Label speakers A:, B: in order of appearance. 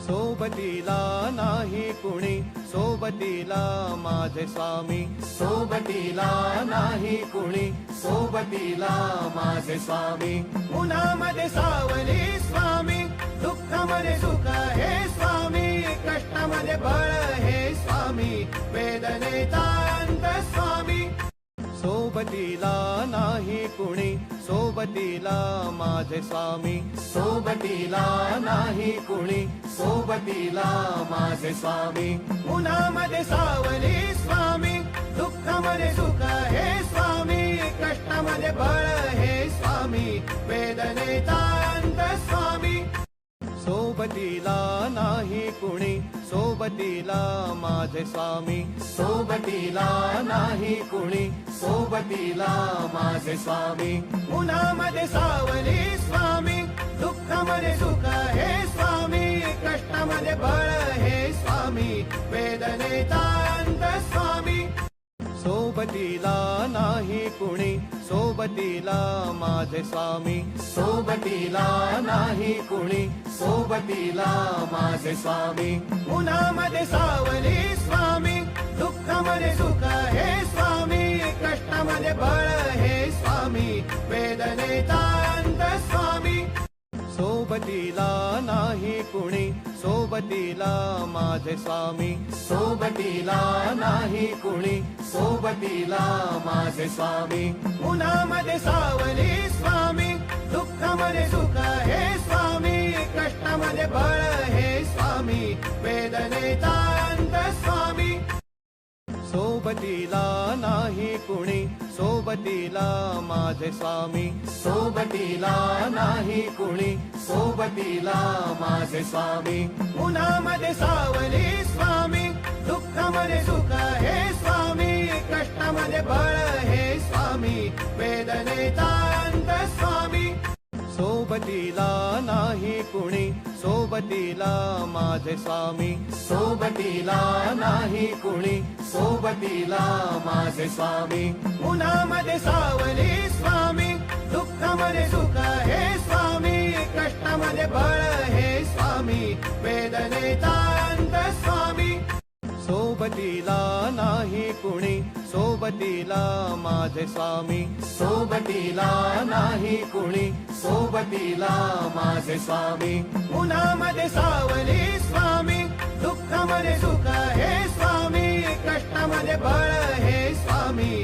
A: सोबतीला नाही कुणी, सोबतीला माझे स्वामी. सोबतीला नाही कुणी, सोबतीला माझे स्वामी. उन्हामध्ये सावली स्वामी, दुःखामध्ये सुख हे स्वामी, कष्टामध्ये बळ हे स्वामी, वेदनेचा अंत स्वामी. सोबतीला नाही कुणी, सोबतीला माझे स्वामी. सोबतीला नाही कुणी, सोबतीला माझे स्वामी. उन्हामध्ये सावली स्वामी, दुःखामध्ये सुख हे स्वामी, कष्टामध्ये बळ हे स्वामी, वेदनेचा अंत स्वामी. सोबतीला नाही कुणी, सोबतीला माझे स्वामी. सोबतीला नाही कुणी, सोबतीला माझे स्वामी. उन्हामध्ये सावली स्वामी, दुःखामध्ये सुख हे स्वामी, कष्टामध्ये बळ हे स्वामी, वेदनेचा अंत स्वामी. सोबतीला नाही कुणी, सोबतीला माझे स्वामी. सोबतीला नाही कुणी, सोबतीला माझे स्वामी. उन्हामध्ये सावली स्वामी, दुःखामध्ये सुख हे स्वामी, कष्टामध्ये बळ हे स्वामी, वेदनेचा अंत स्वामी. सोबतीला नाही कुणी, सोबतीला माझे स्वामी. सोबतीला नाही कुणी, सोबतीला माझे स्वामी. उन्हामध्ये सावली स्वामी, दुःखामध्ये सुख हे स्वामी, कष्टामध्ये बळ हे स्वामी, वेदनेचा अंत स्वामी. सोबतीला नाही कुणी, सोबतीला माझे स्वामी. सोबतीला नाही कुणी, सोबतीला माझे स्वामी. उन्हामध्ये सावली स्वामी, दुःखामध्ये सुख हे स्वामी, कष्टामध्ये बळ हे स्वामी, वेदनेचा अंत स्वामी. सोबतीला नाही कुणी, सोबतीला माझे स्वामी. सोबतीला नाही कुणी, सोबतीला माझे स्वामी. उन्हामध्ये सावली स्वामी, दुःखामध्ये सुख हे स्वामी, कष्टामध्ये बळ हे स्वामी, वेदनेचा अंत स्वामी. सोबतीला नाही कुणी, सोबतीला माझे स्वामी. सोबतीला नाही कुणी, सोबतीला माझे स्वामी. उन्हामध्ये सावली स्वामी, दुःखामध्ये सुख हे स्वामी, कष्टामध्ये बळ हे स्वामी.